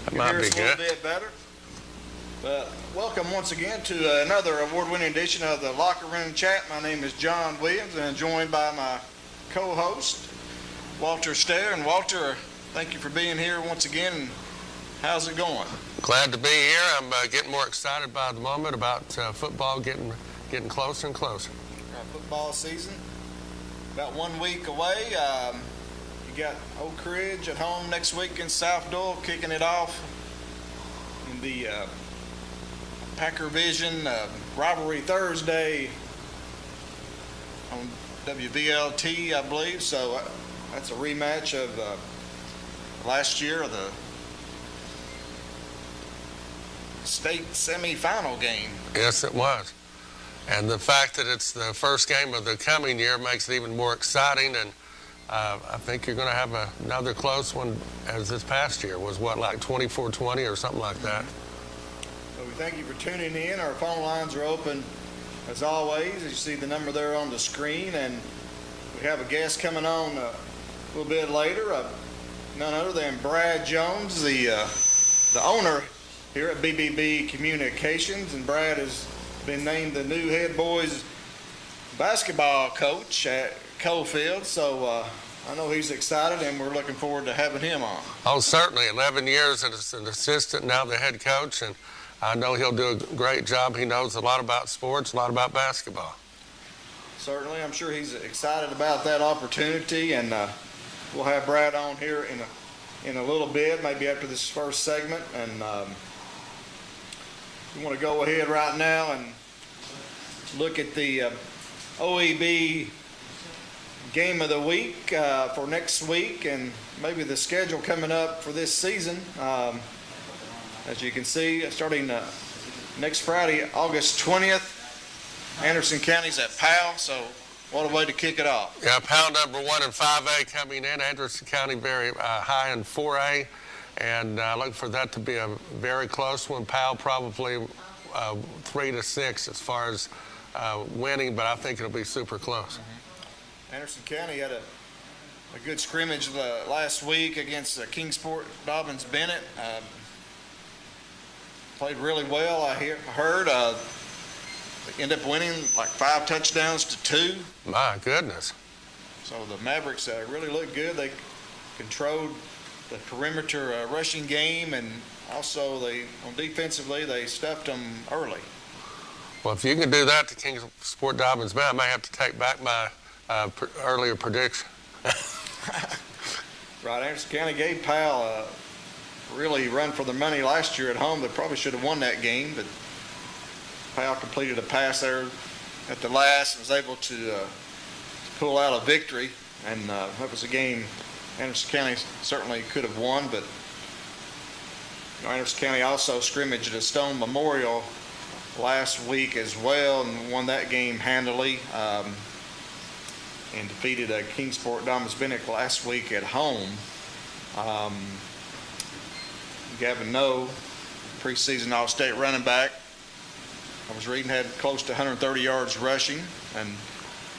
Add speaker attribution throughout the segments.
Speaker 1: That
Speaker 2: You
Speaker 1: might
Speaker 2: hear
Speaker 1: be
Speaker 2: us a
Speaker 1: good.
Speaker 2: little bit better? But welcome once again to another award-winning edition of the Locker Room Chat. My name is John Williams, and I'm joined by my co-host, Walter Stair. And Walter, thank you for being here once again. How's it going?
Speaker 1: Glad to be here. I'm getting more excited by the moment about football getting closer and closer.
Speaker 2: Football season, about 1 week away. You got Oak Ridge at home next week in South Doyle, kicking it off in the Packer Vision Rivalry Thursday on WVLT, I believe. So that's a rematch of last year of the state semifinal game.
Speaker 1: Yes, it was. And the fact that it's the first game of the coming year makes it even more exciting. And I think you're going to have another close one, as this past year was, like 24-20 or something like that.
Speaker 2: So we thank you for tuning in. Our phone lines are open as always. As you see the number there on the screen, and we have a guest coming on a little bit later. None other than Brad Jones, the owner here at BBB Communications, and Brad has been named the new head boys basketball coach at Coalfield. So I know he's excited, and we're looking forward to having him on.
Speaker 1: Oh, certainly. 11 years as an assistant, now the head coach, and I know he'll do a great job. He knows a lot about sports, a lot about basketball.
Speaker 2: Certainly. I'm sure he's excited about that opportunity, and we'll have Brad on here in a little bit, maybe after this first segment. And we want to go ahead right now and look at the OEB game of the week for next week, and maybe the schedule coming up for this season. As you can see, starting next Friday, August 20th, Anderson County's at Powell, so what a way to kick it off.
Speaker 1: Yeah, Powell number 1 in 5A coming in. Anderson County very high in 4A, and look for that to be a very close one. Powell probably 3-6 as far as winning, but I think it'll be super close.
Speaker 2: Anderson County had a good scrimmage last week against Kingsport Dobbins Bennett. Played really well, I heard. They ended up winning like 5 touchdowns to 2.
Speaker 1: My goodness.
Speaker 2: So the Mavericks really looked good. They controlled the perimeter rushing game, and also defensively they stuffed them early.
Speaker 1: Well, if you can do that to Kingsport Dobbins Bennett, I may have to take back my earlier prediction.
Speaker 2: Right, Anderson County gave Powell really run for the money last year at home. They probably should have won that game, but Powell completed a pass there at the last and was able to pull out a victory, and that was a game Anderson County certainly could have won. But Anderson County also scrimmaged at Stone Memorial last week as well and won that game handily, and defeated Kingsport Dobbins Bennett last week at home. Gavin Noe, preseason All-State running back, I was reading, had close to 130 yards rushing, and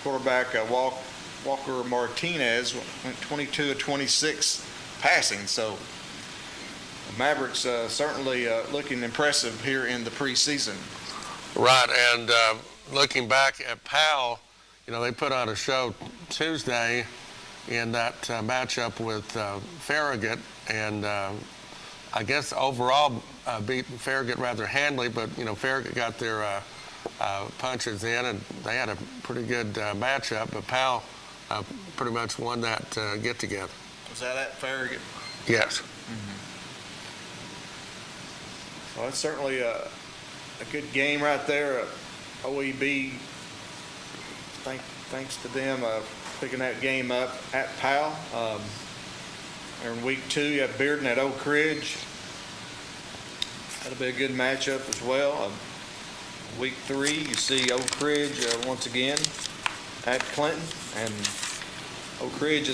Speaker 2: quarterback Walker Martinez went 22 of 26 passing. So the Mavericks certainly looking impressive here in the preseason.
Speaker 1: Right, and looking back at Powell, they put on a show Tuesday in that matchup with Farragut, and I guess overall beat Farragut rather handily, but Farragut got their punches in, and they had a pretty good matchup. But Powell pretty much won that get-together.
Speaker 2: Was that at Farragut?
Speaker 1: Yes.
Speaker 2: Mm-hmm. Well, it's certainly a good game right there. OEB, thanks to them picking that game up at Powell. In week 2, you have Bearden at Oak Ridge. That'll be a good matchup as well. Week 3, you see Oak Ridge once again at Clinton. And Oak Ridge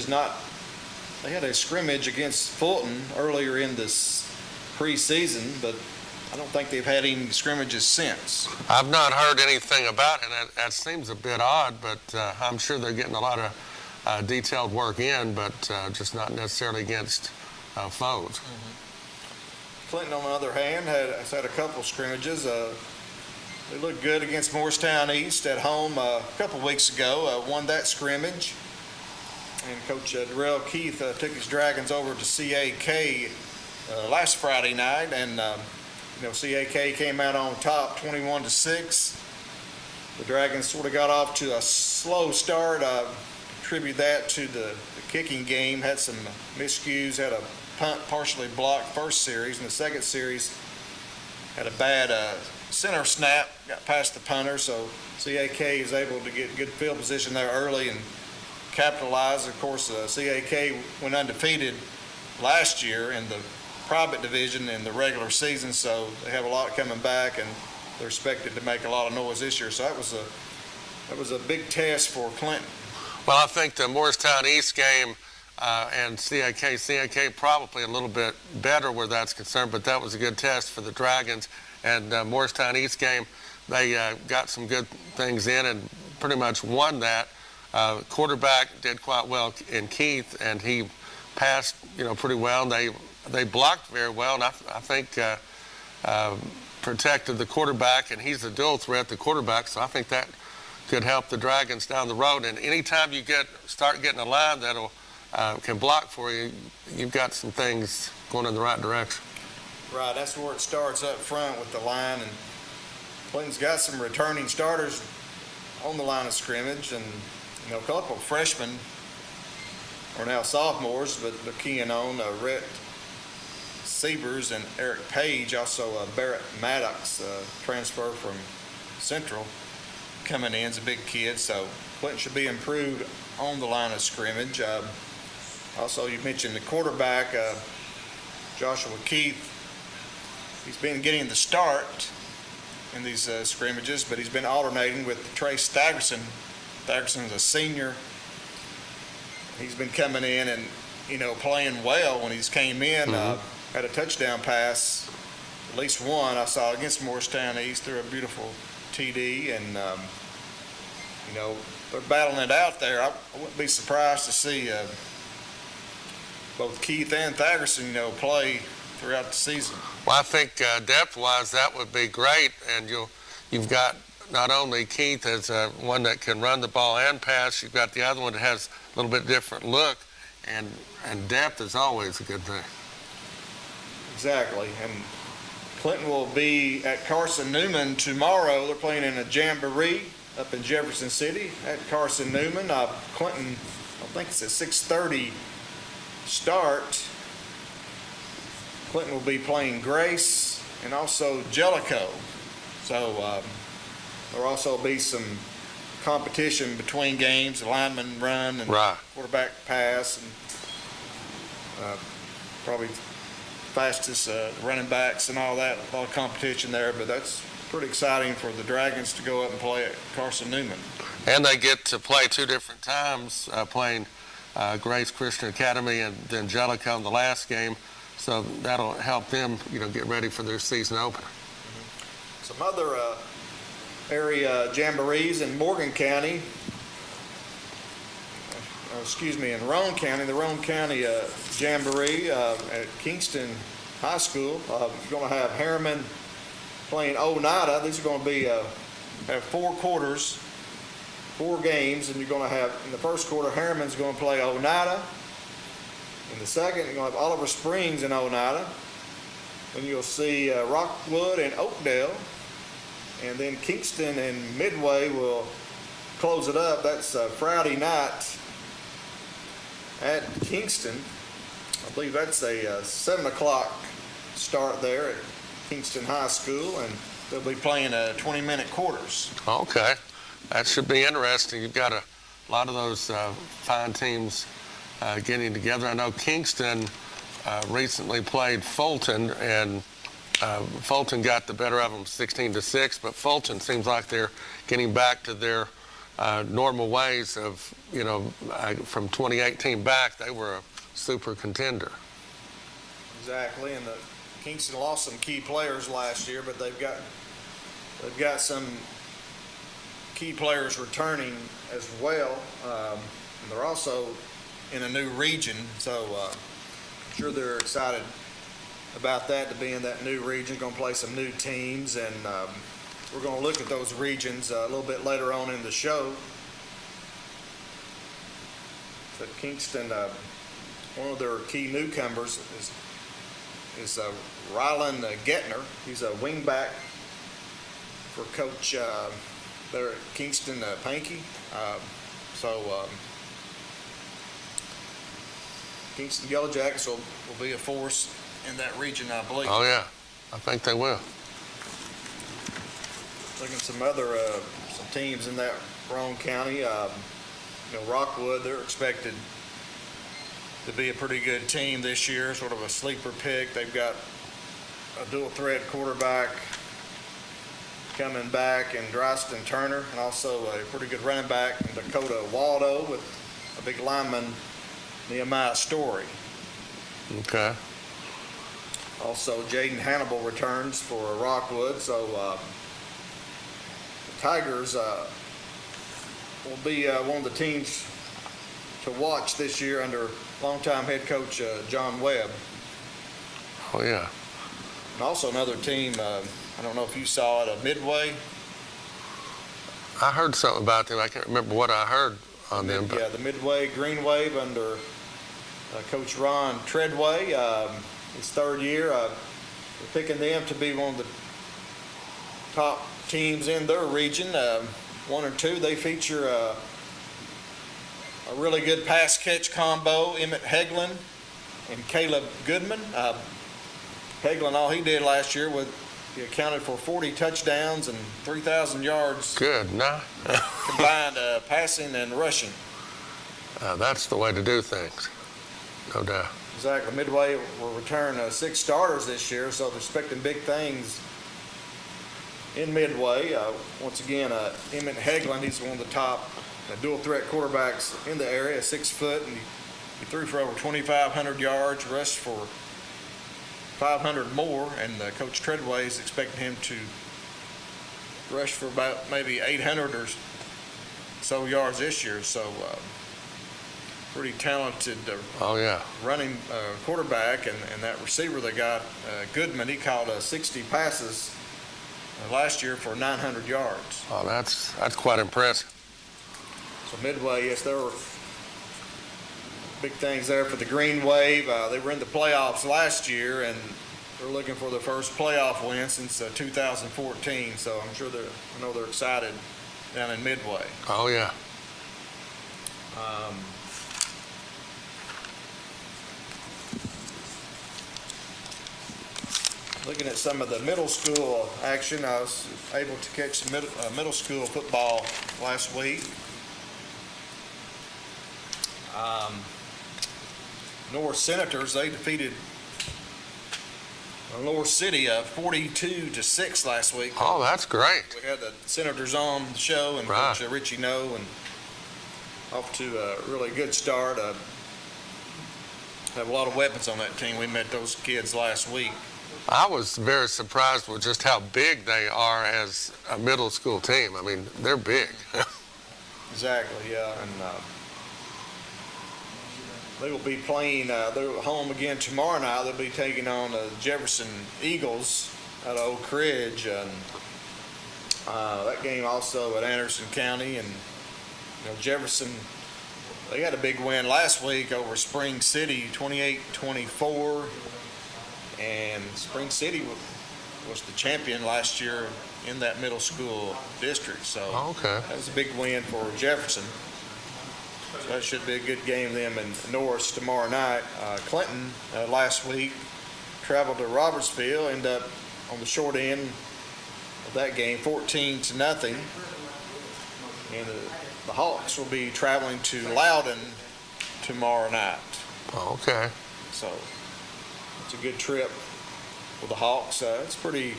Speaker 2: they had a scrimmage against Fulton earlier in this preseason, but I don't think they've had any scrimmages since.
Speaker 1: I've not heard anything about it, and that seems a bit odd, but I'm sure they're getting a lot of detailed work in, but just not necessarily against foes.
Speaker 2: Mm-hmm. Clinton, on the other hand, has had a couple scrimmages. They looked good against Morristown East at home a couple weeks ago. Won that scrimmage. And Coach Darrell Keith took his Dragons over to CAK last Friday night, and CAK came out on top, 21-6. The Dragons sort of got off to a slow start. Attribute that to the kicking game. Had some miscues. Had a punt partially blocked first series. In the second series, had a bad center snap. Got past the punter, so CAK is able to get good field position there early and capitalize. Of course, CAK went undefeated last year in the private division in the regular season, so they have a lot coming back, and they're expected to make a lot of noise this year. So that was a big test for Clinton.
Speaker 1: Well, I think the Morristown East game and CAK probably a little bit better where that's concerned, but that was a good test for the Dragons. And Morristown East game, they got some good things in and pretty much won that. Quarterback did quite well in Keith, and he passed, pretty well. They blocked very well, and I think protected the quarterback, and he's a dual threat, the quarterback, so I think that could help the Dragons down the road. And anytime you start getting a line that'll can block for you, you've got some things going in the right direction.
Speaker 2: Right, that's where it starts up front with the line, and Clinton's got some returning starters on the line of scrimmage, and a couple of freshmen are now sophomores, but they're keying on Rhett Siebers and Eric Page, also Barrett Maddox, transfer from Central, coming in as a big kid. So Clinton should be improved on the line of scrimmage. Also, you mentioned the quarterback, Joshua Keith. He's been getting the start in these scrimmages, but he's been alternating with Trace Staggerson. Staggerson's a senior. He's been coming in and, playing well when he's came in. Had a touchdown pass, at least one I saw against Morristown East. They're a beautiful TD, and, they're battling it out there. I wouldn't be surprised to see both Keith and Staggerson, play throughout the season.
Speaker 1: Well, I think depth-wise that would be great, and you've got not only Keith as one that can run the ball and pass, you've got the other one that has a little bit different look, and depth is always a good thing.
Speaker 2: Exactly, and Clinton will be at Carson Newman tomorrow. They're playing in a jamboree up in Jefferson City at Carson Newman. Clinton, I think it's a 6:30 start. Clinton will be playing Grace and also Jellicoe. So there'll also be some competition between games, the lineman run and quarterback pass, and probably fastest running backs and all that, a lot of competition there. But that's pretty exciting for the Dragons to go up and play at Carson Newman.
Speaker 1: And they get to play two different times, playing Grace Christian Academy and then Jellicoe in the last game. So that'll help them, get ready for their season opener.
Speaker 2: Some other area jamborees in Morgan County. In Roane County, the Roane County Jamboree at Kingston High School. You're going to have Harriman playing Oneida. These are going to be have 4 quarters, 4 games, and you're going to have, in the first quarter, Harriman's going to play Oneida. In the second, you're going to have Oliver Springs in Oneida. Then you'll see Rockwood and Oakdale. And then Kingston and Midway will close it up. That's Friday night at Kingston. I believe that's a 7 o'clock start there at Kingston High School, and they'll be playing 20-minute quarters.
Speaker 1: Okay. That should be interesting. You've got a lot of those fine teams getting together. I know Kingston recently played Fulton, and Fulton got the better of them 16-6, but Fulton seems like they're getting back to their normal ways of, from 2018 back, they were a super contender.
Speaker 2: Exactly, and Kingston lost some key players last year, but they've got some key players returning as well. And they're also in a new region, so I'm sure they're excited about that to be in that new region. Going to play some new teams, and we're going to look at those regions a little bit later on in the show. So Kingston, one of their key newcomers is Rylan Getner. He's a wingback for Coach there at Kingston Pankey. Kingston Yellow Jackets will be a force in that region, I believe.
Speaker 1: Oh, yeah. I think they will.
Speaker 2: Looking at some other some teams in that Roane County. Rockwood, they're expected to be a pretty good team this year, sort of a sleeper pick. They've got a dual threat quarterback coming back in Dryston Turner, and also a pretty good running back in Dakota Waldo, with a big lineman, Nehemiah Story.
Speaker 1: Okay.
Speaker 2: Also, Jaden Hannibal returns for Rockwood. So the Tigers will be one of the teams to watch this year under longtime head coach John Webb.
Speaker 1: Oh, yeah.
Speaker 2: And also another team, I don't know if you saw it, Midway.
Speaker 1: I heard something about them. I can't remember what I heard on them. But
Speaker 2: Yeah, the Midway Green Wave under Coach Ron Treadway. His third year. We're picking them to be one of the top teams in their region. 1 or 2, they feature a really good pass catch combo, Emmett Heglin and Caleb Goodman. Heglin, all he did last year he accounted for 40 touchdowns and 3,000 yards
Speaker 1: good, nah.
Speaker 2: combined passing and rushing.
Speaker 1: That's the way to do things, no doubt.
Speaker 2: Exactly. Midway will return 6 starters this year, so they're expecting big things in Midway. Once again, Emmett Heglin, he's one of the top dual threat quarterbacks in the area, 6 foot, and he threw for over 2,500 yards, rushed for 500 more, and Coach Treadway is expecting him to rush for about maybe 800 or so yards this year. So pretty talented
Speaker 1: Oh, yeah.
Speaker 2: running quarterback, and that receiver they got, Goodman, he caught 60 passes last year for 900 yards.
Speaker 1: Oh, that's quite impressive.
Speaker 2: So Midway, yes, there were big things there for the Green Wave. They were in the playoffs last year, and they're looking for their first playoff win since 2014. So I'm sure I know they're excited down in Midway.
Speaker 1: Oh, yeah.
Speaker 2: Looking at some of the middle school action, I was able to catch some middle school football last week. North Senators, they defeated North City 42-6 last week.
Speaker 1: Oh, that's great.
Speaker 2: We had the Senators on the show, and
Speaker 1: Right.
Speaker 2: Coach Richie Noe, and off to a really good start. Have a lot of weapons on that team. We met those kids last week.
Speaker 1: I was very surprised with just how big they are as a middle school team. I mean, they're big.
Speaker 2: Exactly, yeah. And they will be playing, they're home again tomorrow night. They'll be taking on the Jefferson Eagles out of Oak Ridge. And that game also at Anderson County. And Jefferson, they got a big win last week over Spring City, 28-24. And Spring City was the champion last year in that middle school district. So
Speaker 1: Okay.
Speaker 2: that was a big win for Jefferson. So that should be a good game for them in Norris tomorrow night. Clinton last week traveled to Robertsville, ended up on the short end of that game, 14-0. And the Hawks will be traveling to Loudon tomorrow night.
Speaker 1: Okay.
Speaker 2: So it's a good trip for the Hawks. It's a pretty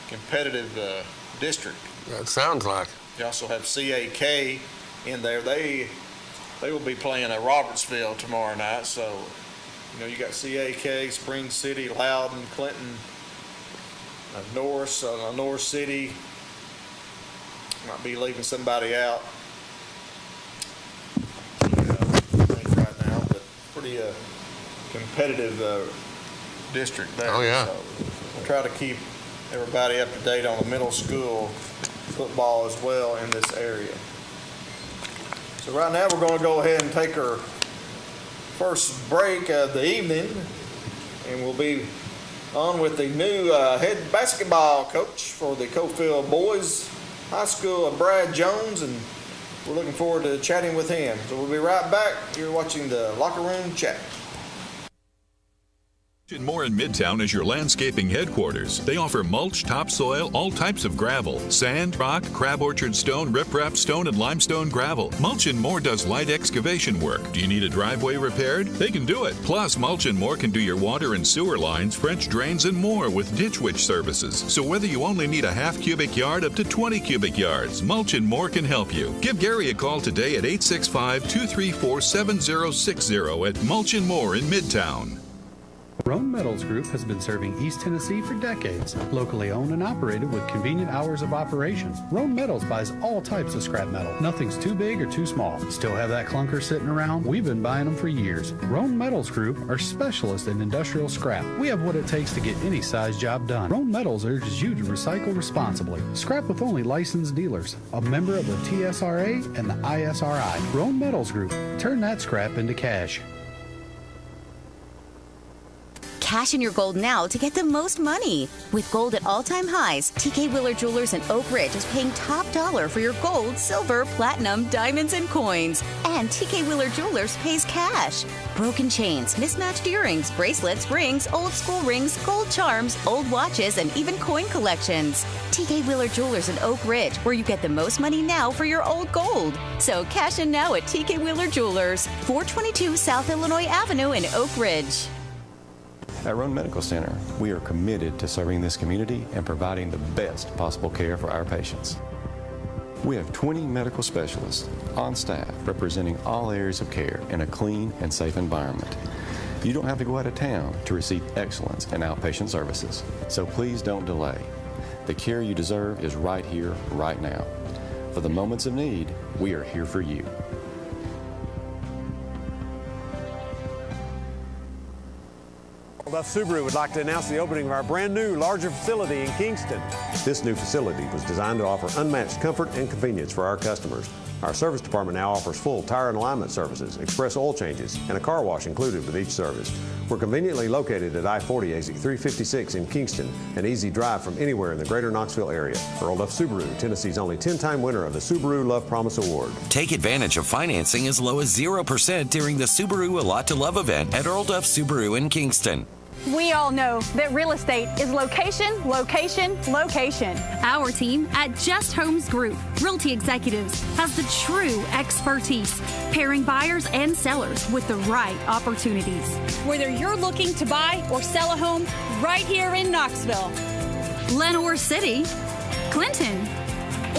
Speaker 2: competitive district.
Speaker 1: That sounds like.
Speaker 2: You also have CAK in there. They will be playing at Robertsville tomorrow night. So, you got CAK, Spring City, Loudon, Clinton, Norris, Norris City. Might be leaving somebody out. I think right now, but pretty competitive district there.
Speaker 1: Oh, yeah.
Speaker 2: So we'll try to keep everybody up to date on the middle school football as well in this area. So right now, we're going to go ahead and take our first break of the evening, and we'll be on with the new head basketball coach for the Cofield Boys High School, Brad Jones, and we're looking forward to chatting with him. So we'll be right back. You're watching the Locker Room Chat.
Speaker 3: Moore in Midtown is your landscaping headquarters. They offer mulch, topsoil, all types of gravel, sand, rock, crab orchard stone, riprap stone, and limestone gravel. Mulch & More does light excavation work. Do you need a driveway repaired? They can do it. Plus, Mulch & More can do your water and sewer lines, French drains, and more with Ditch Witch services. So whether you only need a half cubic yard up to 20 cubic yards, Mulch & More can help you. Give Gary a call today at 865-234-7060 at Mulch & More in Midtown.
Speaker 4: Roan Metals Group has been serving East Tennessee for decades. Locally owned and operated with convenient hours of operation. Roan Metals buys all types of scrap metal. Nothing's too big or too small. Still have that clunker sitting around? We've been buying them for years. Roan Metals Group are specialists in industrial scrap. We have what it takes to get any size job done. Roan Metals urges you to recycle responsibly. Scrap with only licensed dealers. A member of the TSRA and the ISRI. Roan Metals Group. Turn that scrap into cash.
Speaker 5: Cash in your gold now to get the most money. With gold at all-time highs, TK Wheeler Jewelers in Oak Ridge is paying top dollar for your gold, silver, platinum, diamonds, and coins. And TK Wheeler Jewelers pays cash. Broken chains, mismatched earrings, bracelets, rings, old school rings, gold charms, old watches, and even coin collections. TK Wheeler Jewelers in Oak Ridge, where you get the most money now for your old gold. So cash in now at TK Wheeler Jewelers, 422 South Illinois Avenue in Oak Ridge.
Speaker 6: At Roan Medical Center, we are committed to serving this community and providing the best possible care for our patients. We have 20 medical specialists on staff representing all areas of care in a clean and safe environment. You don't have to go out of town to receive excellence in outpatient services, so please don't delay. The care you deserve is right here, right now. For the moments of need, we are here for you.
Speaker 7: Duff Subaru would like to announce the opening of our brand new, larger facility in Kingston. This new facility was designed to offer unmatched comfort and convenience for our customers. Our service department now offers full tire and alignment services, express oil changes, and a car wash included with each service. We're conveniently located at I-40 exit 356 in Kingston, an easy drive from anywhere in the greater Knoxville area. Earl Duff Subaru, Tennessee's only 10-time winner of the Subaru Love Promise Award.
Speaker 8: Take advantage of financing as low as 0% during the Subaru A Lot to Love event at Earl Duff Subaru in Kingston.
Speaker 9: We all know that real estate is location, location, location.
Speaker 10: Our team at Just Homes Group Realty Executives has the true expertise, pairing buyers and sellers with the right opportunities.
Speaker 9: Whether you're looking to buy or sell a home right here in Knoxville,
Speaker 10: Lenoir City, Clinton,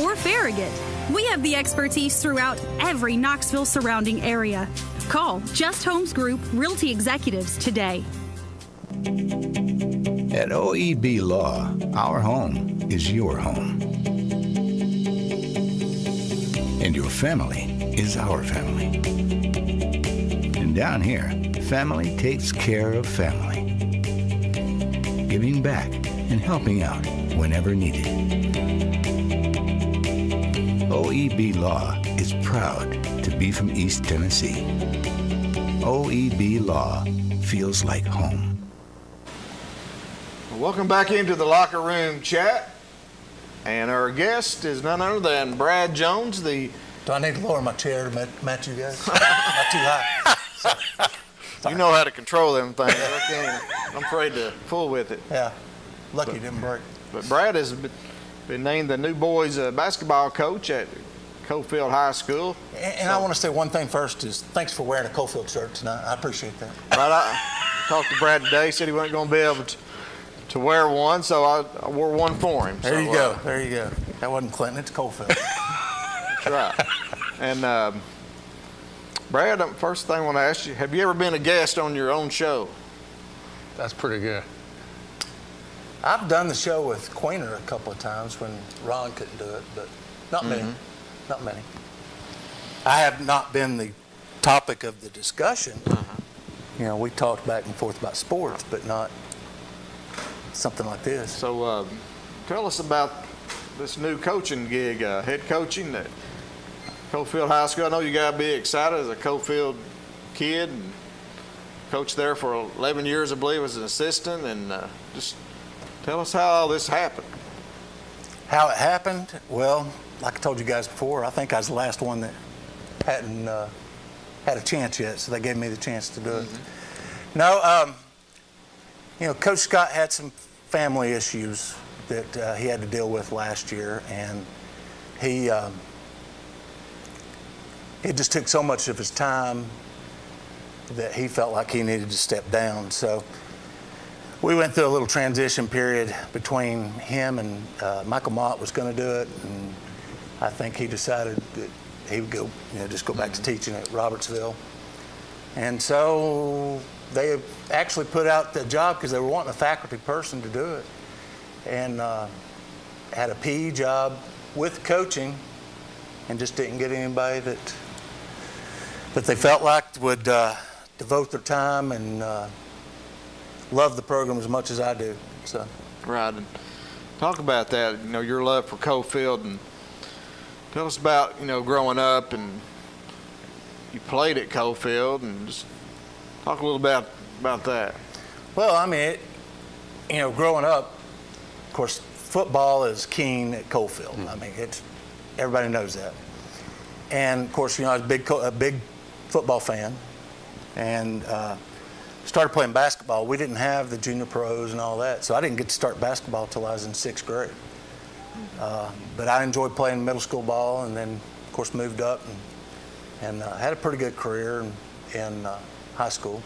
Speaker 10: or Farragut, we have the expertise throughout every Knoxville surrounding area. Call Just Homes Group Realty Executives today.
Speaker 11: At OEB Law, our home is your home. And your family is our family. And down here, family takes care of family. Giving back and helping out whenever needed. OEB Law is proud to be from East Tennessee. OEB Law feels like home.
Speaker 2: Welcome back into the Locker Room Chat. And our guest is none other than Brad Jones, the...
Speaker 12: Do I need to lower my chair to match you guys? Not too high.
Speaker 2: You know how to control them things. I can't. I'm afraid to fool with it.
Speaker 12: Yeah. Lucky it didn't break.
Speaker 2: But Brad has been named the new boys basketball coach at Cofield High School.
Speaker 12: And I want to say one thing first is thanks for wearing a Cofield shirt tonight. I appreciate that.
Speaker 2: Right, I talked to Brad today. Said he wasn't going to be able to wear one, so I wore one for him.
Speaker 12: There you go. There you go. That wasn't Clinton. It's Cofield.
Speaker 2: That's right. And Brad, first thing I want to ask you, have you ever been a guest on your own show?
Speaker 1: That's pretty good.
Speaker 12: I've done the show with Quainer a couple of times when Ron couldn't do it, but not many. Not many. I have not been the topic of the discussion. You know, we talked back and forth about sports, but not something like this.
Speaker 2: So tell us about this new coaching gig, head coaching at Cofield High School. I know you got to be excited as a Cofield kid and coached there for 11 years, I believe, as an assistant. And just tell us how all this happened.
Speaker 12: How it happened? Well, like I told you guys before, I think I was the last one that hadn't had a chance yet, so they gave me the chance to do it. No, Coach Scott had some family issues that he had to deal with last year, and it just took so much of his time that he felt like he needed to step down. So we went through a little transition period between him and Michael Mott was going to do it, and I think he decided that he would go, just go back to teaching at Robertsville. And so they actually put out the job because they were wanting a faculty person to do it, and had a PE job with coaching, and just didn't get anybody that they felt like would devote their time and love the program as much as I do. So.
Speaker 2: Right. And talk about that, your love for Cofield, and tell us about, growing up, and you played at Cofield, and just talk a little bit about that.
Speaker 12: Well, I mean, growing up, of course, football is king at Cofield. I mean, everybody knows that. And of course, I was a big football fan, and started playing basketball. We didn't have the junior pros and all that, so I didn't get to start basketball till I was in 6th grade. But I enjoyed playing middle school ball, and then, of course, moved up and had a pretty good career in high school.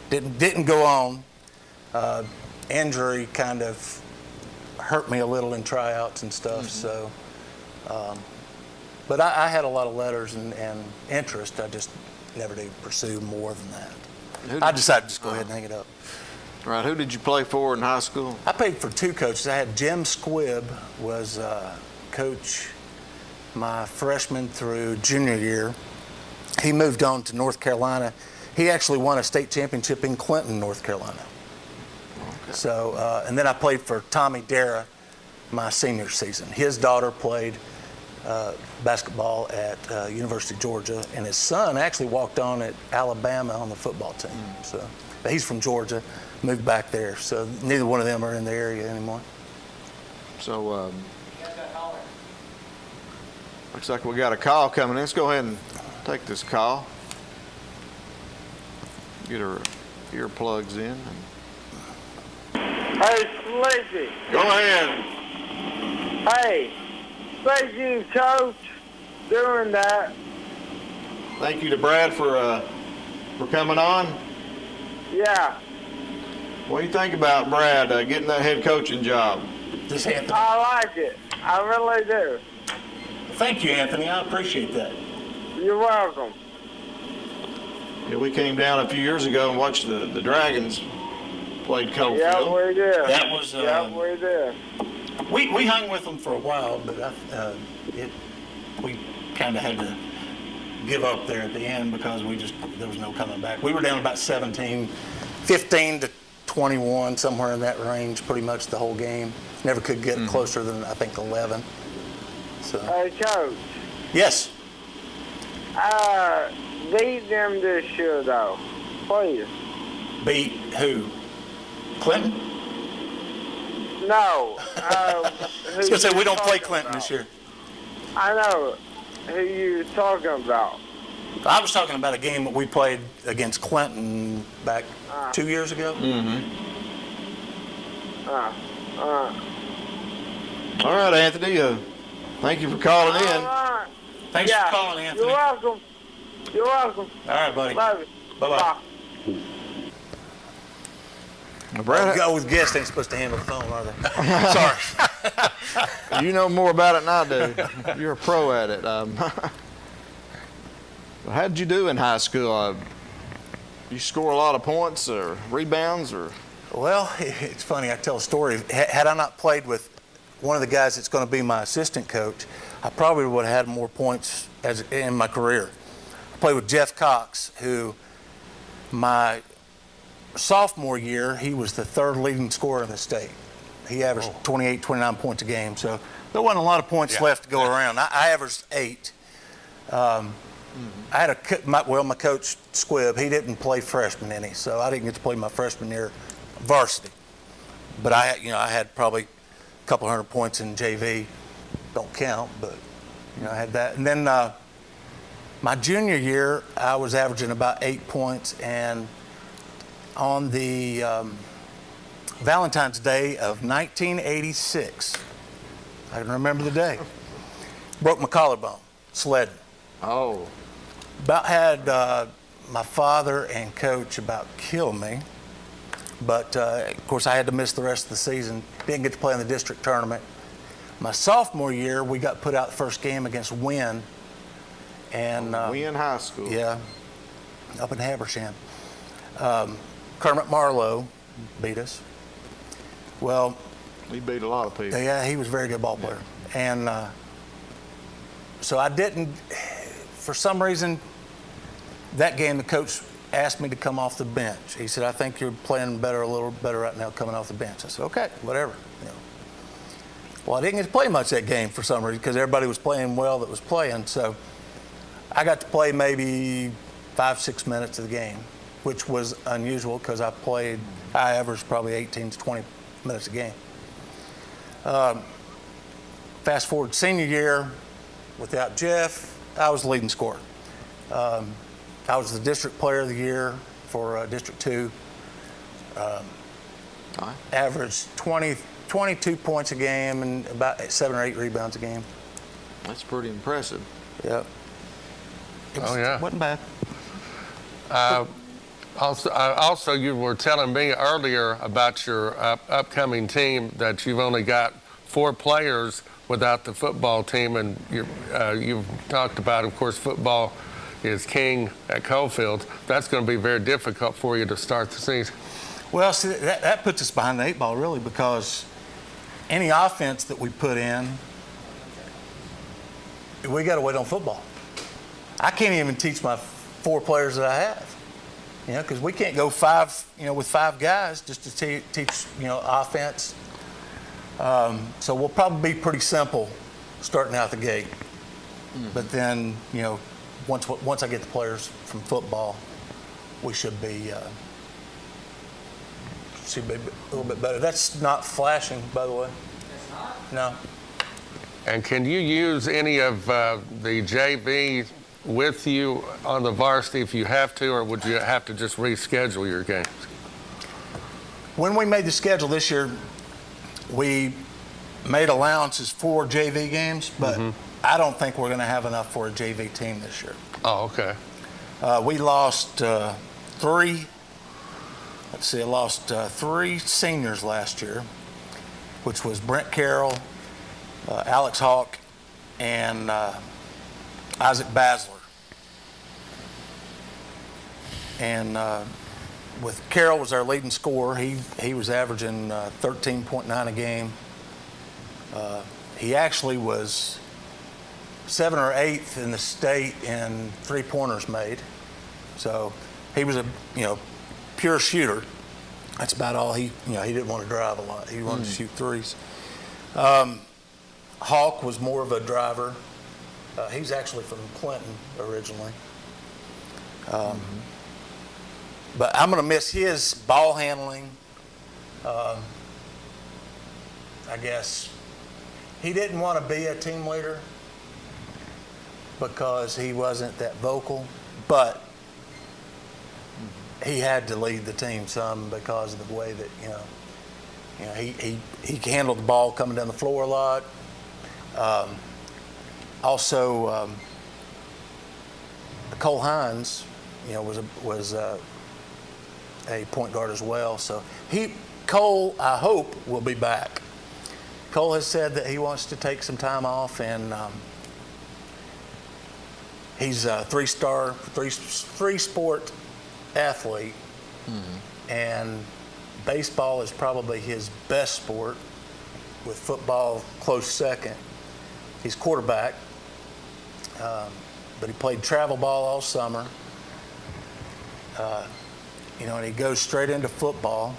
Speaker 12: Didn't go on. Injury kind of hurt me a little in tryouts and stuff. So, but I had a lot of letters and interest. I just never did pursue more than that. I decided to just go ahead and hang it up.
Speaker 2: Right. Who did you play for in high school?
Speaker 12: I played for 2 coaches. I had Jim Squibb was coach my freshman through junior year. He moved on to North Carolina. He actually won a state championship in Clinton, North Carolina. Okay. So, and then I played for Tommy Dara my senior season. His daughter played basketball at University of Georgia, and his son actually walked on at Alabama on the football team. So, but he's from Georgia, moved back there. So neither one of them are in the area anymore.
Speaker 2: So looks like we got a call coming in. Let's go ahead and take this call. Get our earplugs in.
Speaker 13: Hey, Sleepy.
Speaker 2: Go ahead.
Speaker 13: Hey, thank you, Coach, doing that.
Speaker 2: Thank you to Brad for coming on.
Speaker 13: Yeah.
Speaker 2: What do you think about Brad getting that head coaching job?
Speaker 12: This Anthony.
Speaker 13: I like it. I really do.
Speaker 12: Thank you, Anthony. I appreciate that.
Speaker 13: You're welcome.
Speaker 2: Yeah, we came down a few years ago and watched the Dragons played Cofield.
Speaker 13: Yeah, we did.
Speaker 12: That was.
Speaker 13: Yeah, we did.
Speaker 12: We hung with them for a while, but we kind of had to give up there at the end because there was no coming back. We were down about 15 to 21, somewhere in that range, pretty much the whole game. Never could get closer than, I think, 11. So.
Speaker 13: Hey, Coach.
Speaker 12: Yes.
Speaker 13: Beat them this year, though. Please.
Speaker 12: Beat who? Clinton?
Speaker 13: No.
Speaker 12: I was going to say, we don't play Clinton this year.
Speaker 13: I know who you're talking about.
Speaker 12: I was talking about a game that we played against Clinton back 2 years ago.
Speaker 2: All right, Anthony. Thank you for calling in.
Speaker 13: Right.
Speaker 12: Thanks for calling, Anthony.
Speaker 13: You're welcome. You're welcome.
Speaker 12: All right, buddy.
Speaker 13: Love you.
Speaker 12: Bye-bye.
Speaker 2: Brad,
Speaker 12: go with guests ain't supposed to handle the phone, are they? Sorry.
Speaker 2: You know more about it than I do. You're a pro at it. How did you do in high school? You score a lot of points or rebounds or?
Speaker 12: Well, it's funny. I tell a story. Had I not played with one of the guys that's going to be my assistant coach, I probably would have had more points in my career. I played with Jeff Cox, who my sophomore year, he was the 3rd leading scorer in the state. He averaged 28, 29 points a game. So there wasn't a lot of points left to go around. I averaged 8. I had my coach, Squibb, he didn't play freshman any, so I didn't get to play my freshman year varsity. But I had probably a couple hundred points in JV. Don't count, but I had that. And then my junior year, I was averaging about 8 points, and on the Valentine's Day of 1986, I can remember the day, broke my collarbone, sledding.
Speaker 2: Oh.
Speaker 12: About had my father and coach about kill me, but of course I had to miss the rest of the season. Didn't get to play in the district tournament. My sophomore year, we got put out the first game against Wynn. And
Speaker 2: Wynn High School.
Speaker 12: Yeah, up in Habersham. Kermit Marlowe beat us. Well,
Speaker 2: he beat a lot of people.
Speaker 12: Yeah, he was a very good ball player. And so I didn't, for some reason, that game the coach asked me to come off the bench. He said, I think you're playing a little better right now coming off the bench. I said, okay, whatever. Well, I didn't get to play much that game for some reason because everybody was playing well that was playing. So I got to play maybe 5-6 minutes of the game, which was unusual because I averaged probably 18 to 20 minutes a game. Fast forward senior year, without Jeff, I was the leading scorer. I was the district player of the year for District 2. Averaged 22 points a game and about 7 or 8 rebounds a game.
Speaker 2: That's pretty impressive.
Speaker 12: Yep. Wasn't bad.
Speaker 1: Also, you were telling me earlier about your upcoming team that you've only got 4 players without the football team, and you've talked about, of course, football is king at Coalfield. That's going to be very difficult for you to start the season.
Speaker 12: Well, see, that puts us behind the 8 ball, really, because any offense that we put in, we got to wait on football. I can't even teach my 4 players that I have, because we can't go 5, with 5 guys just to teach, offense. So we'll probably be pretty simple starting out the gate. But then, once I get the players from football, we should be a little bit better. That's not flashing, by the way. It's not? No.
Speaker 1: And can you use any of the JV with you on the varsity if you have to, or would you have to just reschedule your games?
Speaker 12: When we made the schedule this year, we made allowances for JV games, but I don't think we're going to have enough for a JV team this year.
Speaker 1: Oh, okay.
Speaker 12: We lost 3. Let's see, I lost 3 seniors last year, which was Brent Carroll, Alex Hawk, and Isaac Basler. And with Carroll was our leading scorer. He was averaging 13.9 a game. He actually was 7th or 8th in the state in 3-pointers made. So he was a pure shooter. That's about all he didn't want to drive a lot. He wanted to shoot 3s. Hawk was more of a driver. He's actually from Clinton originally. But I'm going to miss his ball handling. I guess he didn't want to be a team leader because he wasn't that vocal, but he had to lead the team some because of the way that he handled the ball coming down the floor a lot. Also, Cole Hines, was a point guard as well. So Cole, I hope, will be back. Cole has said that he wants to take some time off, and he's a 3-star, 3-sport athlete, and baseball is probably his best sport, with football close second. He's quarterback, but he played travel ball all summer. And he goes straight into football.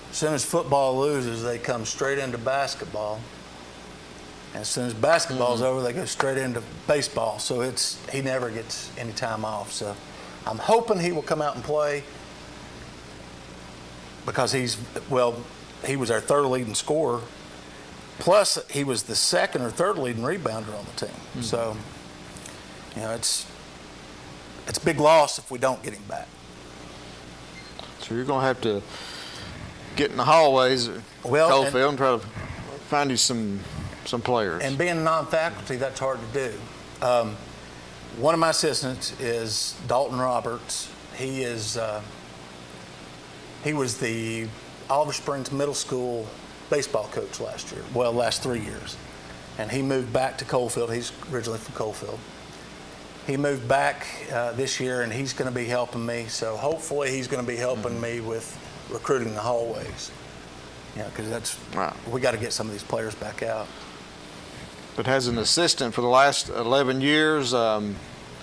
Speaker 12: As soon as football loses, they come straight into basketball. And as soon as basketball's over, they go straight into baseball. So he never gets any time off. So I'm hoping he will come out and play because he was our third leading scorer. Plus, he was the second or third leading rebounder on the team. So, it's a big loss if we don't get him back.
Speaker 14: So you're going to have to get in the hallways at Coalfield and try to find you some players.
Speaker 12: And being non-faculty, that's hard to do. One of my assistants is Dalton Roberts. He was the Oliver Springs Middle School baseball coach last year. Well, last 3 years. And he moved back to Coalfield. He's originally from Coalfield. He moved back this year, and he's going to be helping me. So hopefully he's going to be helping me with recruiting the hallways. Because we got to get some of these players back out.
Speaker 14: But as an assistant for the last 11 years, I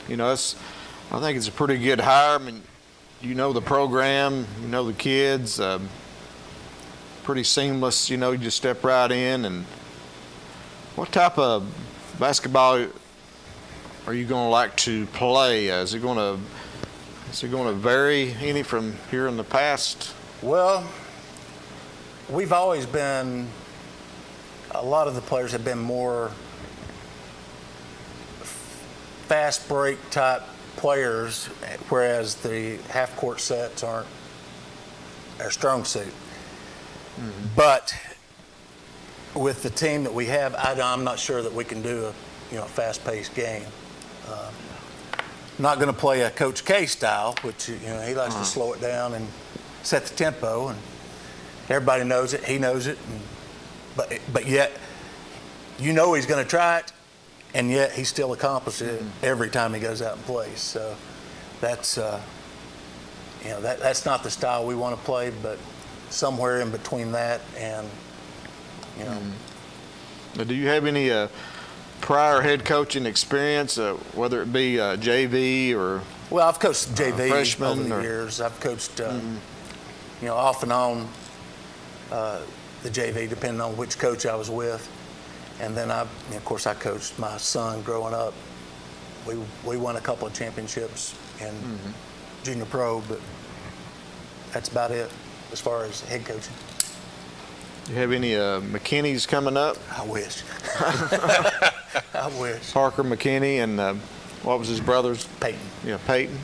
Speaker 14: think it's a pretty good hire. I mean, you know the program, you know the kids, pretty seamless. You just step right in. And what type of basketball are you going to like to play? Is it going to vary any from here in the past?
Speaker 12: Well, we've always been. A lot of the players have been more fast break type players, whereas the half court sets aren't our strong suit. But with the team that we have, I'm not sure that we can do a fast paced game. Not going to play a Coach K style, which he likes to slow it down and set the tempo, and everybody knows it. He knows it. But yet, he's going to try it, and yet he still accomplishes it every time he goes out and plays. So that's that's not the style we want to play, but somewhere in between that and
Speaker 14: Do you have any prior head coaching experience, whether it be JV or?
Speaker 12: Well, I've coached JV
Speaker 14: freshman
Speaker 12: over the years. I've coached off and on. The JV, depending on which coach I was with. And then I coached my son growing up. We won a couple of championships in junior pro, but that's about it as far as head coaching.
Speaker 14: Do you have any McKinney's coming up?
Speaker 12: I wish. I wish.
Speaker 14: Parker McKinney and what was his brother's?
Speaker 12: Peyton.
Speaker 14: Yeah, Peyton.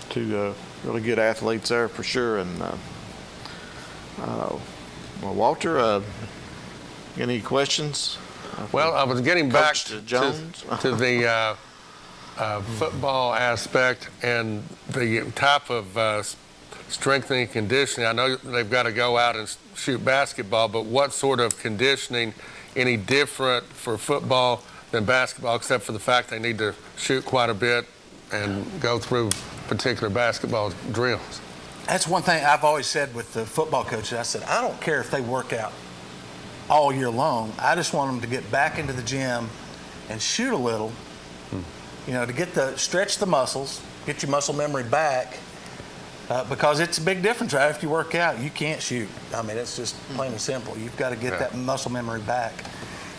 Speaker 14: Two really good athletes there for sure. And Walter, any questions?
Speaker 1: Well, I was getting back to
Speaker 14: Jones
Speaker 1: to the football aspect and the type of strengthening and conditioning. I know they've got to go out and shoot basketball, but what sort of conditioning, any different for football than basketball, except for the fact they need to shoot quite a bit and go through particular basketball drills?
Speaker 12: That's one thing I've always said with the football coaches. I said, I don't care if they work out all year long. I just want them to get back into the gym and shoot a little, to stretch the muscles, get your muscle memory back, because it's a big difference right after you work out. You can't shoot. I mean, it's just plain and simple. You've got to get that muscle memory back.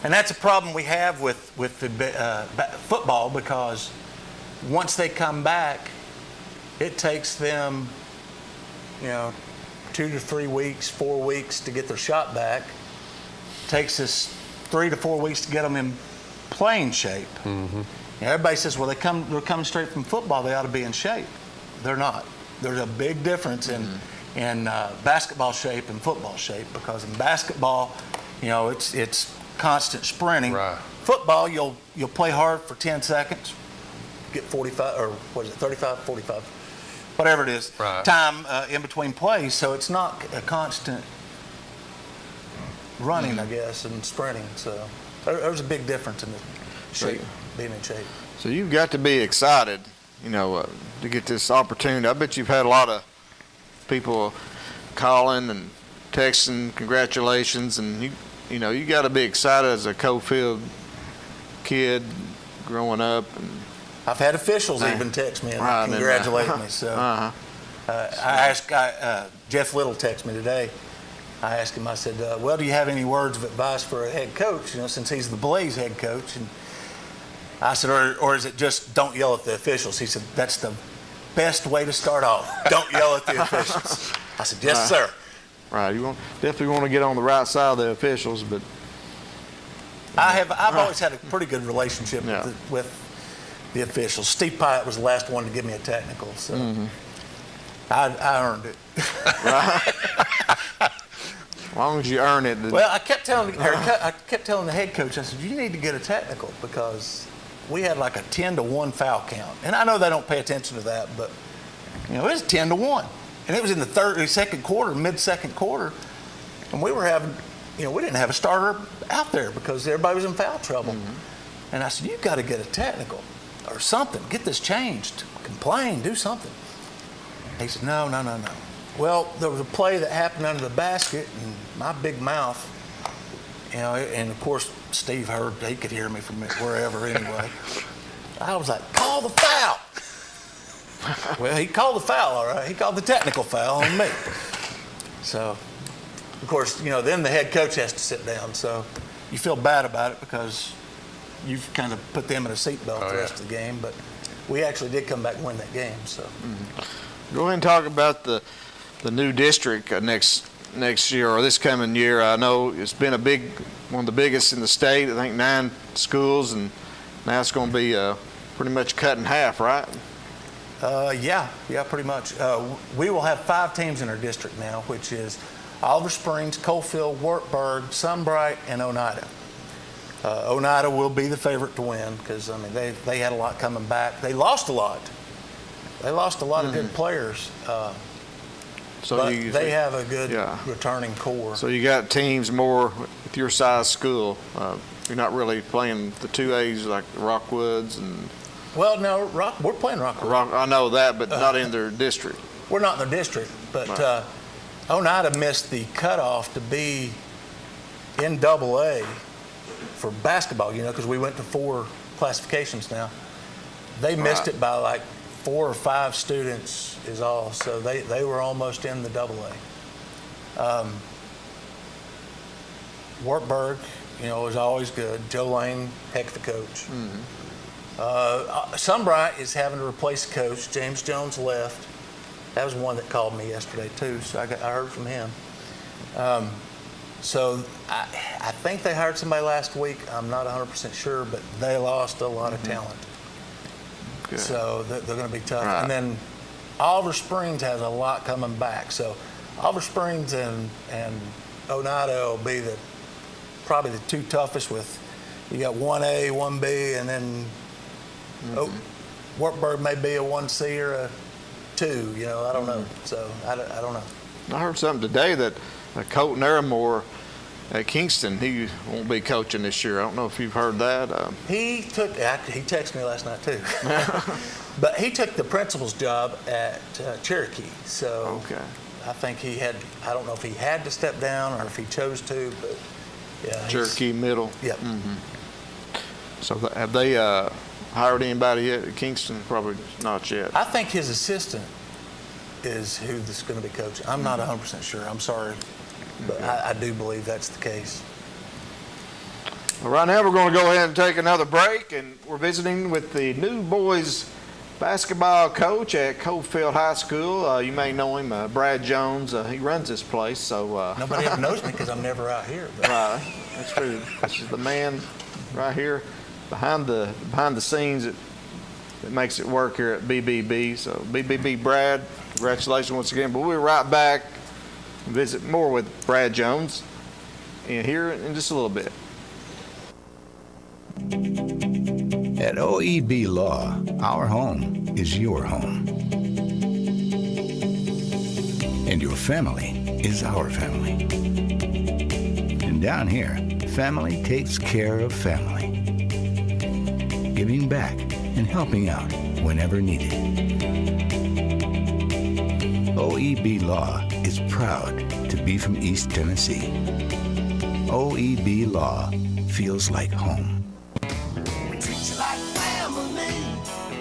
Speaker 12: And that's a problem we have with the football, because once they come back, it takes them 2 to 3 weeks, 4 weeks to get their shot back. It takes us 3 to 4 weeks to get them in playing shape. Everybody says, well, they're coming straight from football, they ought to be in shape. They're not. There's a big difference in basketball shape and football shape, because in basketball, it's constant sprinting.
Speaker 1: Right.
Speaker 12: Football, you'll play hard for 10 seconds, get 45, or 35, 45, whatever it is, time in between plays. So it's not a constant running, I guess, and sprinting. So there's a big difference in the shape, being in shape.
Speaker 14: So you've got to be excited, to get this opportunity. I bet you've had a lot of people calling and texting congratulations, and you got to be excited as a Coalfield kid growing up. And
Speaker 12: I've had officials even text me and congratulate me. So I asked Jeff Little texted me today. I asked him, I said, well, do you have any words of advice for a head coach, since he's the Blaze head coach? And I said, or is it just don't yell at the officials? He said, that's the best way to start off. Don't yell at the officials. I said, yes, sir.
Speaker 14: Right. You definitely want to get on the right side of the officials, but
Speaker 12: I've always had a pretty good relationship with the officials. Steve Pyatt was the last one to give me a technical, so I earned it.
Speaker 14: Right. As long as you earn it.
Speaker 12: Well, I kept telling the head coach, I said, you need to get a technical, because we had like a 10-to-1 foul count. And I know they don't pay attention to that, but it was 10-to-1. And it was in the second quarter, mid-second quarter. And we were having, we didn't have a starter out there because everybody was in foul trouble. And I said, you've got to get a technical or something. Get this changed. Complain, do something. He said, no. Well, there was a play that happened under the basket, and my big mouth, and of course, Steve heard, he could hear me from wherever anyway. I was like, call the foul. Well, he called the foul, all right. He called the technical foul on me. So, of course, then the head coach has to sit down. So you feel bad about it because you've kind of put them in a seatbelt the rest of the game. But we actually did come back and win that game. So
Speaker 14: go ahead and talk about the new district next year or this coming year. I know it's been one of the biggest in the state. I think 9 schools, and now it's going to be pretty much cut in half, right?
Speaker 12: Yeah, pretty much. We will have 5 teams in our district now, which is Oliver Springs, Coalfield, Wartburg, Sunbright, and Oneida. Oneida will be the favorite to win because, they had a lot coming back. They lost a lot. They lost a lot of good players. But they have a good returning core.
Speaker 14: So you got teams more with your size school. You're not really playing the 2As like the Rockwoods and...
Speaker 12: Well, no, we're playing Rockwood.
Speaker 14: I know that, but not in their district.
Speaker 12: We're not in their district, but Oneida missed the cutoff to be in AA for basketball, because we went to 4 classifications now. They missed it by like 4 or 5 students is all, so they were almost in the AA. Wartburg, is always good. Joe Lane, heck of a coach. Sunbright is having to replace the coach. James Jones left. That was one that called me yesterday too, so I heard from him. So I think they hired somebody last week. I'm not 100% sure, but they lost a lot of talent. Good. So they're going to be tough. Right. And then Oliver Springs has a lot coming back. So Oliver Springs and Oneida will be probably the 2 toughest. With you got 1A, 1B, and then Wartburg may be a 1C or a 2. I don't know. So I don't know.
Speaker 14: I heard something today that Colton Aramore at Kingston, he won't be coaching this year. I don't know if you've heard that.
Speaker 12: He texted me last night too. But he took the principal's job at Cherokee. So I think I don't know if he had to step down or if he chose to, but yeah.
Speaker 14: Cherokee Middle.
Speaker 12: Yep.
Speaker 14: So have they hired anybody yet at Kingston? Probably not yet.
Speaker 12: I think his assistant is who this is going to be coaching. I'm not 100% sure. I'm sorry. But I do believe that's the case.
Speaker 14: Well, right now we're going to go ahead and take another break, and we're visiting with the new boys basketball coach at Coalfield High School. You may know him, Brad Jones. He runs this place. So
Speaker 12: nobody ever knows me because I'm never out here. But.
Speaker 14: Right, that's true. This is the man right here behind the scenes that makes it work here at BBB. So BBB Brad, congratulations once again. But we'll be right back. Visit more with Brad Jones and here in just a little bit.
Speaker 11: At OEB Law, our home is your home. And your family is our family. And down here, family takes care of family. Giving back and helping out whenever needed. OEB Law is proud to be from East Tennessee. OEB Law feels like home.
Speaker 15: We treat you like family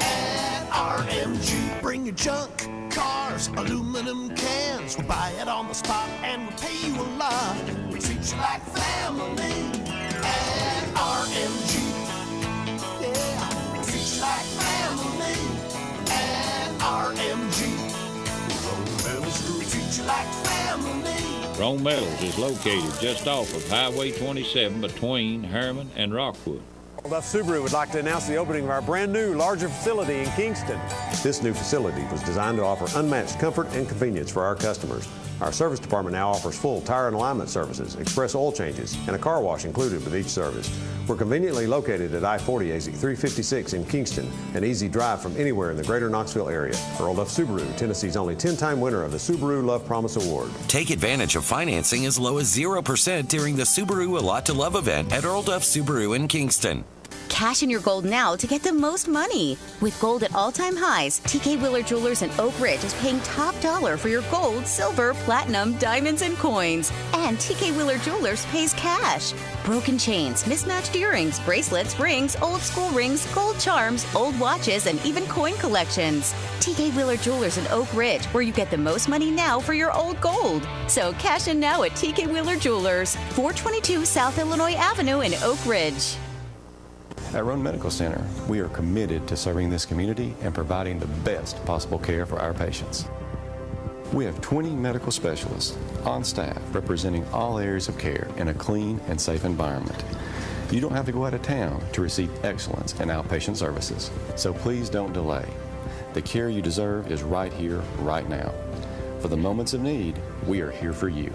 Speaker 15: at RMG. Bring your junk, cars, aluminum cans. We'll buy it on the spot and we'll pay you a lot. We treat you like family at RMG. Yeah, we treat you like family at RMG. Rome Metals Group, we treat you like family.
Speaker 16: Rome Metals is located just off of Highway 27 between Herman and Rockwood.
Speaker 7: Old Duff Subaru would like to announce the opening of our brand new, larger facility in Kingston. This new facility was designed to offer unmatched comfort and convenience for our customers. Our service department now offers full tire and alignment services, express oil changes, and a car wash included with each service. We're conveniently located at I-40 Exit 356 in Kingston, an easy drive from anywhere in the greater Knoxville area. Earl Duff Subaru, Tennessee's only 10-time winner of the Subaru Love Promise Award.
Speaker 8: Take advantage of financing as low as 0% during the Subaru A Lot to Love event at Earl Duff Subaru in Kingston.
Speaker 5: Cash in your gold now to get the most money. With gold at all-time highs, TK Wheeler Jewelers in Oak Ridge is paying top dollar for your gold, silver, platinum, diamonds, and coins. And TK Wheeler Jewelers pays cash. Broken chains, mismatched earrings, bracelets, rings, old school rings, gold charms, old watches, and even coin collections. TK Wheeler Jewelers in Oak Ridge, where you get the most money now for your old gold. So cash in now at TK Wheeler Jewelers, 422 South Illinois Avenue in Oak Ridge.
Speaker 6: At Roan Medical Center, we are committed to serving this community and providing the best possible care for our patients. We have 20 medical specialists on staff representing all areas of care in a clean and safe environment. You don't have to go out of town to receive excellence in outpatient services, so please don't delay. The care you deserve is right here, right now. For the moments of need, we are here for you.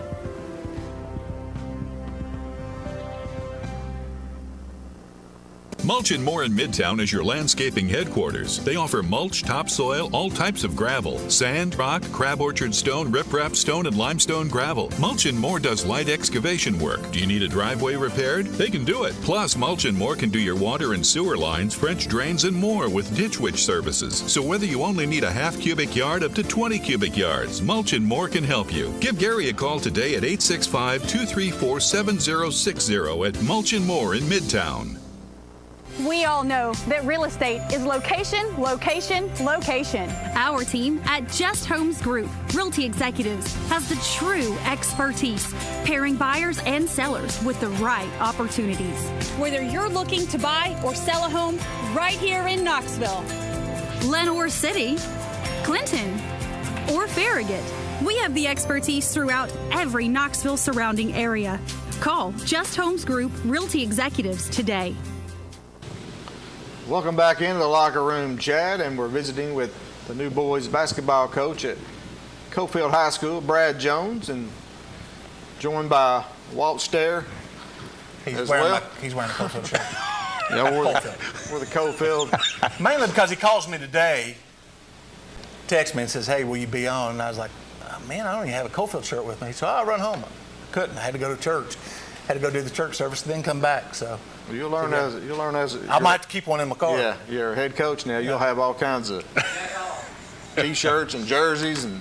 Speaker 3: Mulch & More in Midtown is your landscaping headquarters. They offer mulch, topsoil, all types of gravel, sand, rock, crab orchard stone, riprap stone, and limestone gravel. Mulch & More does light excavation work. Do you need a driveway repaired? They can do it. Plus, Mulch & More can do your water and sewer lines, French drains, and more with Ditch Witch services. So whether you only need a half cubic yard up to 20 cubic yards, Mulch & More can help you. Give Gary a call today at 865-234-7060 at Mulch & More in Midtown.
Speaker 9: We all know that real estate is location, location, location.
Speaker 10: Our team at Just Homes Group, Realty Executives, has the true expertise, pairing buyers and sellers with the right opportunities.
Speaker 17: Whether you're looking to buy or sell a home right here in Knoxville,
Speaker 10: Lenoir City, Clinton, or Farragut, we have the expertise throughout every Knoxville surrounding area. Call Just Homes Group Realty Executives today.
Speaker 2: Welcome back into the locker room, Chad, and we're visiting with the new boys basketball coach at Cofield High School, Brad Jones, and joined by Walt Stair as well.
Speaker 12: He's wearing a Cofield shirt.
Speaker 2: Yeah, we're the Cofield.
Speaker 12: Mainly because he calls me today, texts me and says, "Hey, will you be on?" And I was like, "Oh, man, I don't even have a Cofield shirt with me." So I'll run home. Couldn't. I had to go to church. Had to go do the church service, then come back. So
Speaker 2: well, you'll learn as
Speaker 12: I might have to keep one in my car.
Speaker 2: Yeah, you're a head coach now. You'll have all kinds of T-shirts and jerseys and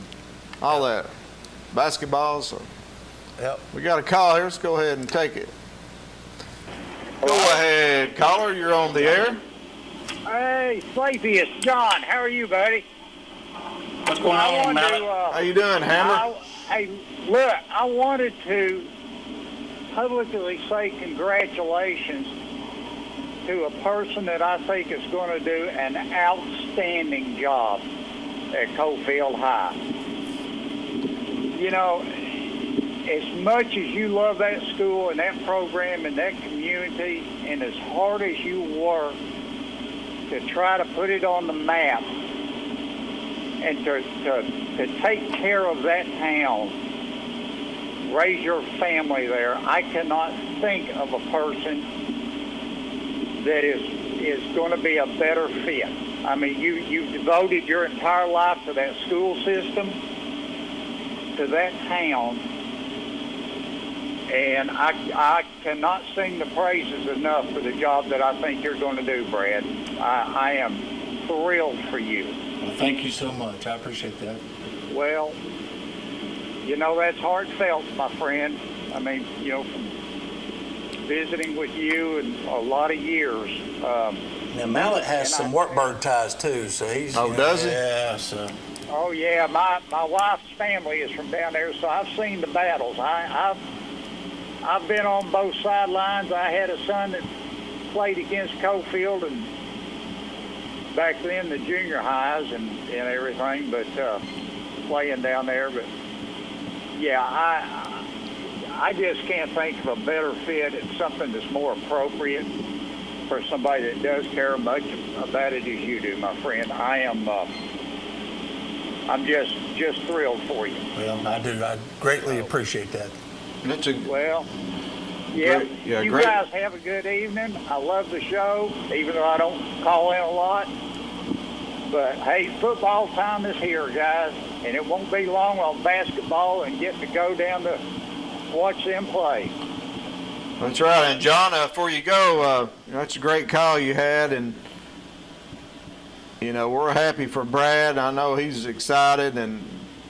Speaker 2: all that. Basketballs. So.
Speaker 12: Yep.
Speaker 2: We got a call here. Let's go ahead and take it. Go ahead, caller. You're on the air.
Speaker 18: Hey, Slapey, it's John. How are you, buddy?
Speaker 12: What's going on, Matt?
Speaker 2: How you doing, Hammer?
Speaker 18: Hey, look, I wanted to publicly say congratulations to a person that I think is going to do an outstanding job at Cofield High. You know, as much as you love that school and that program and that community, and as hard as you work to try to put it on the map and to take care of that town, raise your family there, I cannot think of a person that is going to be a better fit. I mean, you've devoted your entire life to that school system, to that town, and I cannot sing the praises enough for the job that I think you're going to do, Brad. I am thrilled for you.
Speaker 12: Well, thank you so much. I appreciate that.
Speaker 18: Well, you know, that's heartfelt, my friend. I mean, you know, from visiting with you in a lot of years.
Speaker 12: Now, Mallet has some Workbird ties, too, so he's...
Speaker 2: Oh, does he?
Speaker 12: Yeah, so...
Speaker 18: Oh yeah, my wife's family is from down there, so I've seen the battles. I've been on both sidelines. I had a son that played against Cofield and back then the junior highs and everything, but playing down there. But yeah, I just can't think of a better fit. It's something that's more appropriate for somebody that does care much about it as you do, my friend. I'm just thrilled for you.
Speaker 12: Well, I do. I greatly appreciate that.
Speaker 18: Well, yeah,
Speaker 14: Great. Yeah,
Speaker 18: you
Speaker 14: great.
Speaker 18: guys have a good evening. I love the show, even though I don't call in a lot. But, hey, football time is here, guys, and it won't be long on basketball and getting to go down to watch them play.
Speaker 14: That's right. And, John, before you go, that's a great call you had, and, we're happy for Brad. I know he's excited,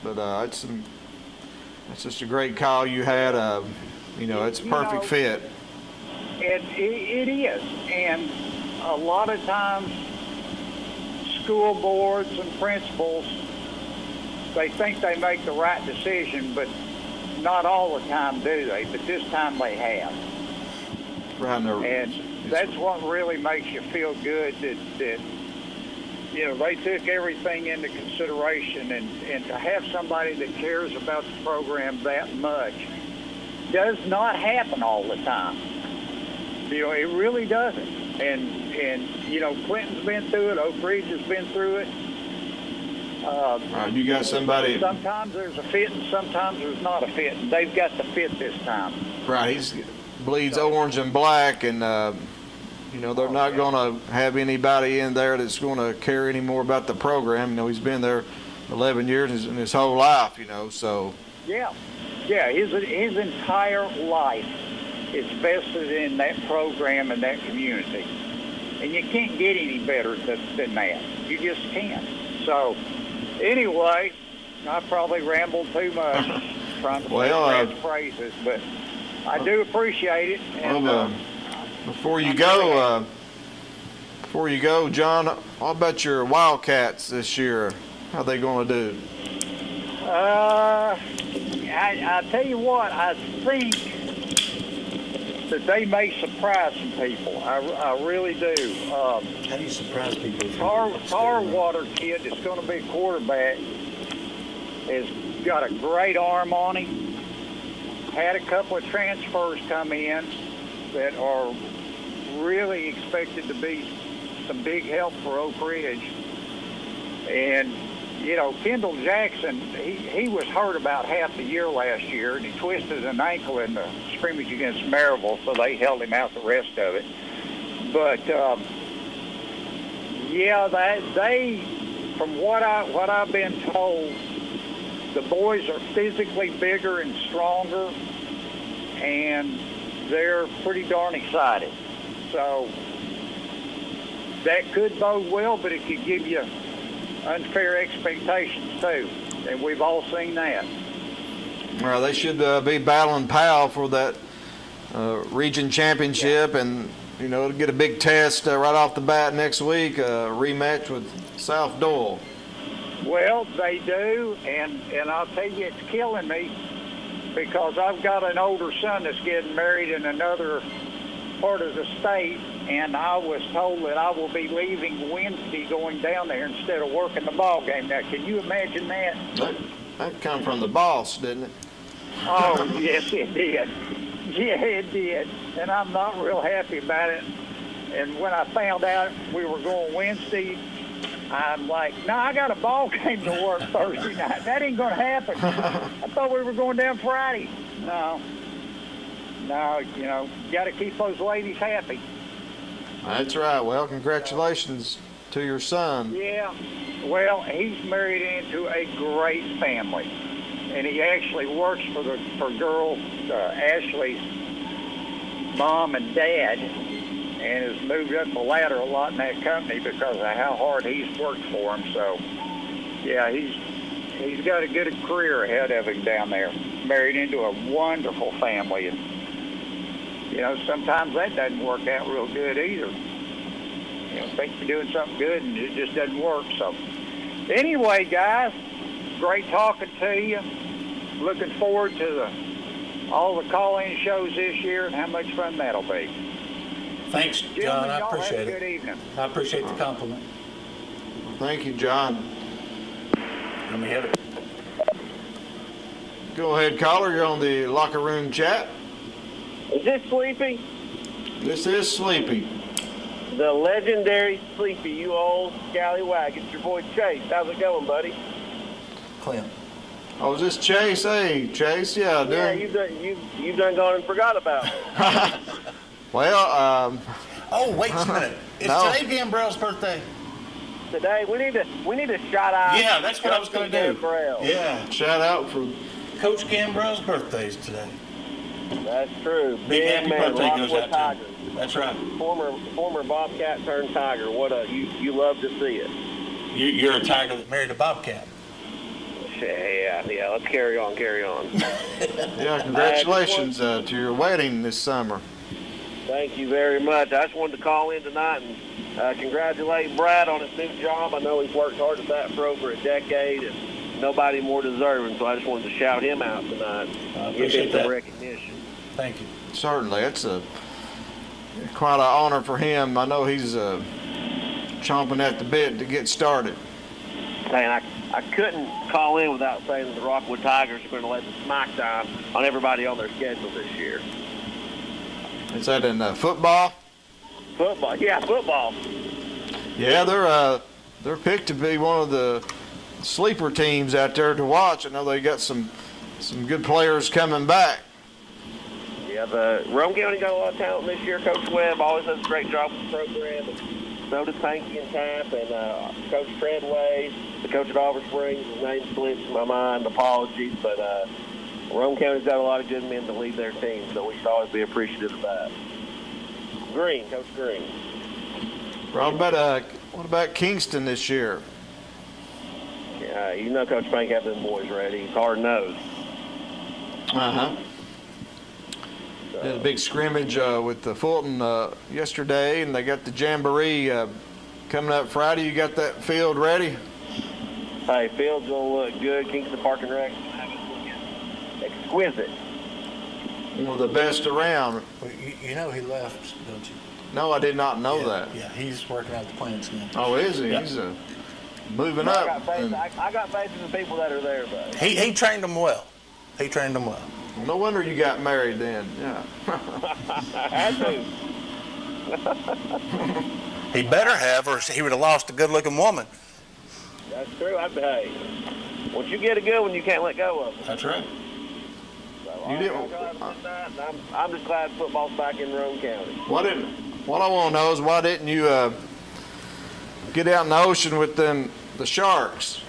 Speaker 14: but it's just a great call you had. It's a perfect fit.
Speaker 18: It is, and a lot of times school boards and principals, they think they make the right decision, but not all the time do they, but this time they have.
Speaker 14: Right.
Speaker 18: And that's what really makes you feel good that they took everything into consideration, and to have somebody that cares about the program that much does not happen all the time. It really doesn't. And Clinton's been through it. Oak Ridge has been through it.
Speaker 14: You got somebody.
Speaker 18: Sometimes there's a fit and sometimes there's not a fit, and they've got the fit this time.
Speaker 14: Right. He bleeds orange and black, and they're not going to have anybody in there that's going to care any more about the program. He's been there 11 years in his whole life. So. Yeah, his entire life is vested in that program and that community, and you can't get any better than that. You just can't. So, anyway, I probably rambled too much trying to say Brad's praises, but I do appreciate it. And, before you go, John, how about your Wildcats this year? How they going to do?
Speaker 18: I tell you what, I think that they may surprise some people. I really do.
Speaker 12: How do you surprise people?
Speaker 18: Tarwater kid that's going to be quarterback has got a great arm on him. Had a couple of transfers come in that are really expected to be some big help for Oak Ridge. And, Kendall Jackson, he was hurt about half the year last year, and he twisted an ankle in the scrimmage against Maryville, so they held him out the rest of it. But, from what I've been told, the boys are physically bigger and stronger, and they're pretty darn excited. So that could bode well, but it could give you unfair expectations too, and we've all seen that.
Speaker 14: Well, they should be battling Powell for that region championship, and it'll get a big test right off the bat next week, rematch with South Doyle.
Speaker 18: Well, they do, and I'll tell you, it's killing me because I've got an older son that's getting married in another part of the state, and I was told that I will be leaving Wednesday going down there instead of working the ball game. Now, can you imagine that?
Speaker 14: That come from the boss, didn't it?
Speaker 18: Oh, yes, it did. Yeah, it did, and I'm not real happy about it. And when I found out we were going Wednesday, I'm like, no, I got a ball game to work Thursday night. That ain't going to happen. I thought we were going down Friday. No, you got to keep those ladies happy.
Speaker 14: That's right. Well, congratulations to your son.
Speaker 18: Yeah. Well, he's married into a great family, and he actually works for girl Ashley's mom and dad, and has moved up the ladder a lot in that company because of how hard he's worked for him. So, yeah, he's got a good career ahead of him down there. Married into a wonderful family, and sometimes that doesn't work out real good either. Think you're doing something good and it just doesn't work. So, anyway, guys, great talking to you. Looking forward to all the call-in shows this year and how much fun that'll be.
Speaker 12: Thanks, John.
Speaker 18: Gentlemen,
Speaker 12: I
Speaker 18: y'all
Speaker 12: appreciate
Speaker 18: have a
Speaker 12: it.
Speaker 18: good evening.
Speaker 12: I appreciate the compliment.
Speaker 14: Thank you, John.
Speaker 12: Let me hit it.
Speaker 14: Go ahead, caller. You're on the locker room chat.
Speaker 19: Is this Sleepy?
Speaker 14: This is Sleepy.
Speaker 19: The legendary Sleepy, you old scallywag. It's your boy Chase. How's it going, buddy?
Speaker 12: Clint.
Speaker 14: Oh, is this Chase? Hey, Chase. Yeah,
Speaker 19: Yeah,
Speaker 14: dude.
Speaker 19: you've done gone and forgot about it.
Speaker 14: Well,
Speaker 12: Oh, wait a minute. Is
Speaker 14: No.
Speaker 12: today Gambrell's birthday?
Speaker 19: Today we need to shout out.
Speaker 12: Yeah, that's what I was going to do.
Speaker 19: Gambrell.
Speaker 12: Yeah.
Speaker 14: Shout out for
Speaker 12: Coach Gambrell's birthday's today.
Speaker 19: That's true.
Speaker 12: Big happy
Speaker 19: man,
Speaker 12: birthday goes
Speaker 19: Rockwood
Speaker 12: out
Speaker 19: Tigers.
Speaker 12: to him. That's right.
Speaker 19: Former Bobcat turned Tiger. What a you love to see it.
Speaker 12: You're a Tiger that married a Bobcat.
Speaker 19: Yeah. Let's carry on.
Speaker 14: yeah. Congratulations to your wedding this summer.
Speaker 19: Thank you very much. I just wanted to call in tonight and congratulate Brad on his new job. I know he's worked hard at that for over a decade, and nobody more deserving. So I just wanted to shout him out tonight.
Speaker 12: I appreciate
Speaker 19: Give him some
Speaker 12: that.
Speaker 19: recognition.
Speaker 12: Thank you.
Speaker 14: Certainly, it's quite an honor for him. I know he's chomping at the bit to get started.
Speaker 19: And I couldn't call in without saying that the Rockwood Tigers are going to let the smack down on everybody on their schedule this year.
Speaker 14: Is that in football?
Speaker 19: Football, yeah, football.
Speaker 14: Yeah, they're picked to be one of the sleeper teams out there to watch. I know they got some good players coming back.
Speaker 19: Yeah, the Rome County got a lot of talent this year. Coach Webb always does a great job with the program. And so does Hanky and Tap and Coach Treadway, the coach at Auburn Springs. His name slips my mind. Apologies, but Rome County's got a lot of good men to lead their team, so we should always be appreciative of that. Green, Coach Green.
Speaker 14: What about Kingston this year?
Speaker 19: Yeah, you know Coach Bank have them boys ready. He's hard nosed.
Speaker 14: Uh-huh. Did a big scrimmage with the Fulton yesterday, and they got the Jamboree coming up Friday. You got that field ready?
Speaker 19: Hey, field's going to look good. Kingston Park and Rec exquisite.
Speaker 14: One of the best around.
Speaker 12: You know he left, don't you?
Speaker 14: No, I did not know that.
Speaker 12: Yeah, he's working out the plans now.
Speaker 14: Oh, is he?
Speaker 12: Yeah.
Speaker 14: He's moving
Speaker 19: I
Speaker 14: up.
Speaker 19: got faith. I got faith in the people that are there, buddy.
Speaker 12: He trained them well.
Speaker 14: No wonder you got married then. Yeah.
Speaker 19: Had to.
Speaker 12: He better have, or he would have lost a good-looking woman.
Speaker 19: That's true. Hey, once you get a good one, you can't let go of it.
Speaker 12: That's right.
Speaker 19: So,
Speaker 14: You didn't-
Speaker 19: I'm just glad football's back in Rome County.
Speaker 14: What I want to know is why didn't you get out in the ocean with the sharks?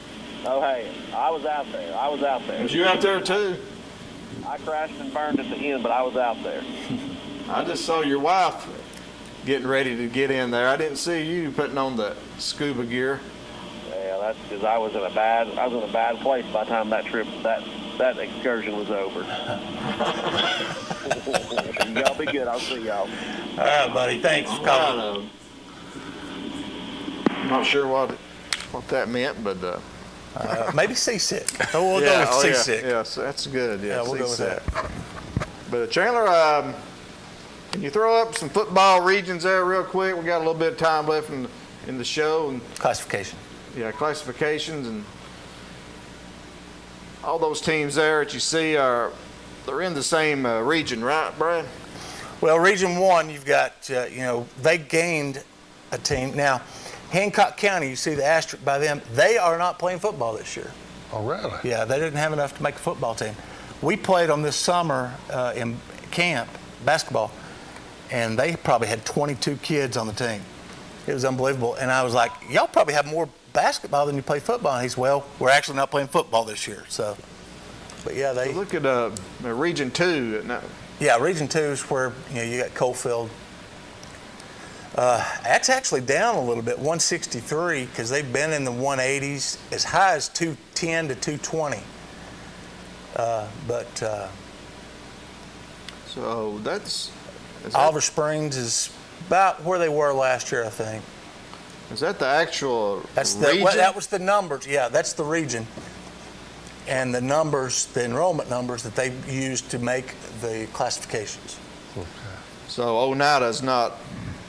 Speaker 19: Oh, hey, I was out there.
Speaker 14: Was you out there too?
Speaker 19: I crashed and burned at the end, but I was out there.
Speaker 14: I just saw your wife getting ready to get in there. I didn't see you putting on the scuba gear.
Speaker 19: Yeah, that's because I was in a bad place by the time that excursion was over. Y'all be good. I'll see y'all.
Speaker 12: All right, buddy. Thanks for calling.
Speaker 14: I'm not sure what that meant, but
Speaker 12: Maybe seasick. We'll go with seasick.
Speaker 14: Yeah, so that's good. Yeah,
Speaker 12: we'll go with
Speaker 14: seasick.
Speaker 12: that.
Speaker 14: But Chandler, can you throw up some football regions there real quick? We got a little bit of time left in the show. And
Speaker 12: classification.
Speaker 14: Yeah, classifications and all those teams there that you see they're in the same region, right, Brad?
Speaker 12: Well, Region 1, you've got, they gained a team. Now, Hancock County, you see the asterisk by them, they are not playing football this year.
Speaker 1: Oh, really?
Speaker 12: Yeah, they didn't have enough to make a football team. We played them this summer in camp, basketball, and they probably had 22 kids on the team. It was unbelievable. And I was like, y'all probably have more basketball than you play football. And he said, well, we're actually not playing football this year. So, but yeah, they...
Speaker 14: So look at Region 2.
Speaker 12: Yeah, Region 2 is where, you got Coalfield. That's actually down a little bit, 163, because they've been in the 180s, as high as 210 to 220.
Speaker 14: So
Speaker 12: Oliver Springs is about where they were last year, I think.
Speaker 14: Is that the actual
Speaker 12: That's
Speaker 14: region?
Speaker 12: that was the numbers. Yeah, that's the region. and the numbers, the enrollment numbers that they used to make the classifications.
Speaker 14: So Oneida's not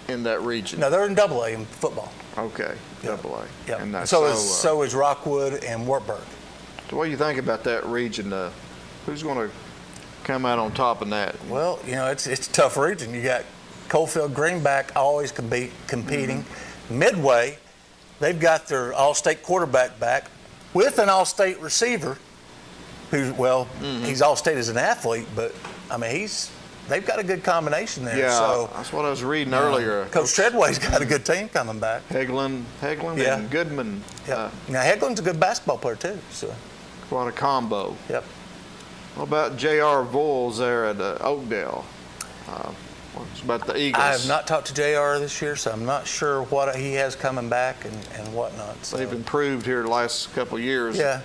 Speaker 14: in that region?
Speaker 12: No, they're in AA in football.
Speaker 14: Okay, AA.
Speaker 12: Yep.
Speaker 14: And that's
Speaker 12: so is Rockwood and Wartburg.
Speaker 14: So what do you think about that region? Who's going to come out on top in that?
Speaker 12: Well, it's a tough region. You got Coalfield Greenback always competing.
Speaker 14: Mm-hmm.
Speaker 12: Midway, they've got their all-state quarterback back with an all-state receiver who, he's all-state as an athlete, but, I mean, they've got a good combination there.
Speaker 14: Yeah,
Speaker 12: so,
Speaker 14: that's what I was reading earlier.
Speaker 12: Coach Treadway's got a good team coming back.
Speaker 14: Heglin and Goodman.
Speaker 12: Yeah. Now, Heglin's a good basketball player, too. So.
Speaker 14: Quite a combo.
Speaker 12: Yep.
Speaker 14: What about J.R. Voyles there at Oakdale? What's about the Eagles?
Speaker 12: I have not talked to J.R. this year, so I'm not sure what he has coming back and whatnot. So.
Speaker 14: They've improved here the last couple of years.
Speaker 12: Yeah.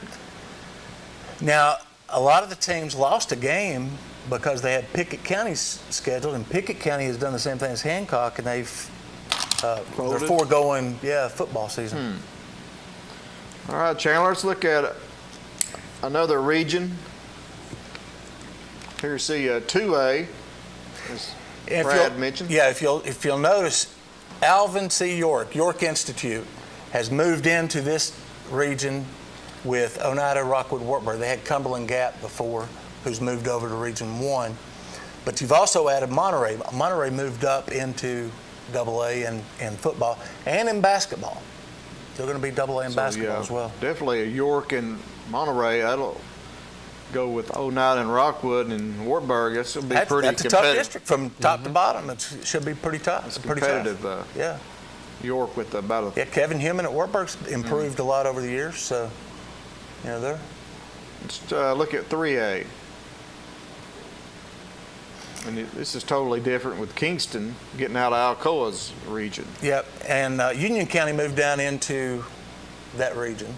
Speaker 12: Now, a lot of the teams lost a game because they had Pickett County scheduled, and Pickett County has done the same thing as Hancock, and they're foregoing, football season.
Speaker 14: All right, Chandler, let's look at another region. Here you see 2A, as Brad mentioned.
Speaker 12: Yeah, if you'll notice, Alvin C. York Institute, has moved into this region with Oneida, Rockwood, Wartburg. They had Cumberland Gap before, who's moved over to Region 1. But you've also added Monterey. Monterey moved up into AA in football and in basketball. They're going to be AA in basketball as well.
Speaker 14: Definitely a York and Monterey. That'll go with Oneida and Rockwood and Wartburg. That's going to be pretty
Speaker 12: competitive. That's a tough district from top to bottom. It should be pretty tough.
Speaker 14: It's competitive.
Speaker 12: Yeah.
Speaker 14: York with about a...
Speaker 12: Yeah, Kevin Heumann at Wartburg's improved a lot over the years, so, they're...
Speaker 14: Let's look at 3A. And this is totally different with Kingston getting out of Alcoa's region.
Speaker 12: Yep, and Union County moved down into that region.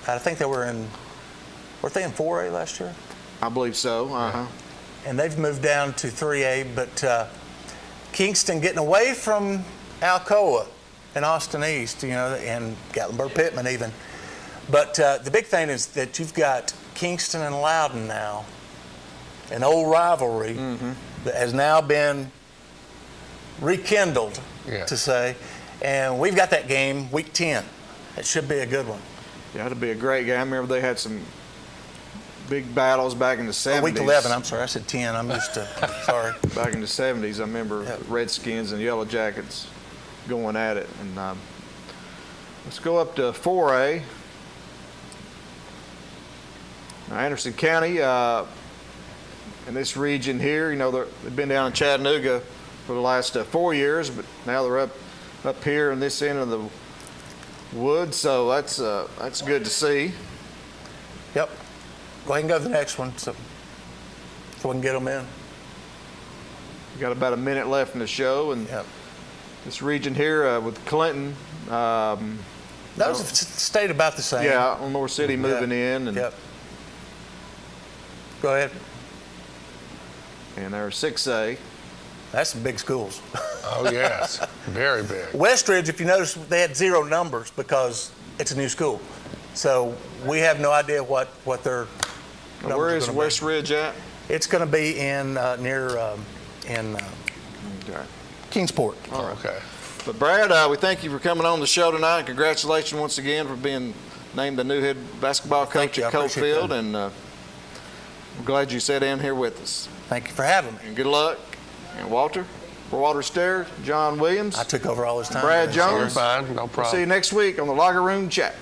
Speaker 12: I think they weren't they in 4A last year?
Speaker 14: I believe so,
Speaker 12: And they've moved down to 3A, but Kingston getting away from Alcoa and Austin East, and Gatlinburg-Pittman even. But the big thing is that you've got Kingston and Loudon now, an old rivalry that has now been rekindled, to say, and we've got that game week 10. It should be a good one.
Speaker 14: Yeah, it'll be a great game. I remember they had some big battles back in the 70s.
Speaker 12: Week 11, I'm sorry, I said 10. I'm just sorry.
Speaker 14: Back in the 70s, I remember Redskins and Yellow Jackets going at it. And let's go up to 4A. Now, Anderson County, in this region here, they've been down in Chattanooga for the last 4 years, but now they're up here in this end of the woods, so that's good to see.
Speaker 12: Yep. Go ahead and go to the next one so we can get them in.
Speaker 14: We got about a minute left in the show, and this region here with Clinton.
Speaker 12: That was stayed about the same.
Speaker 14: Yeah, North City moving in. And,
Speaker 12: Go ahead.
Speaker 14: And they're 6A.
Speaker 12: That's some big schools.
Speaker 1: Oh, yes. Very big.
Speaker 12: Westridge, if you notice, they had 0 numbers because it's a new school. So we have no idea what their numbers
Speaker 14: where is
Speaker 12: are
Speaker 14: Westridge at?
Speaker 12: It's going to be in near Kingsport.
Speaker 14: All right.
Speaker 1: Okay.
Speaker 14: But Brad, we thank you for coming on the show tonight. Congratulations once again for being named the new head basketball coach at Coalfield, and I'm glad you sat in here with us.
Speaker 12: Thank you for having me.
Speaker 14: And good luck. And Walter Stair, John Williams.
Speaker 12: I took over all his time.
Speaker 14: Brad Jones.
Speaker 1: You're fine, no problem.
Speaker 14: We'll see you next week on the Locker Room Chat.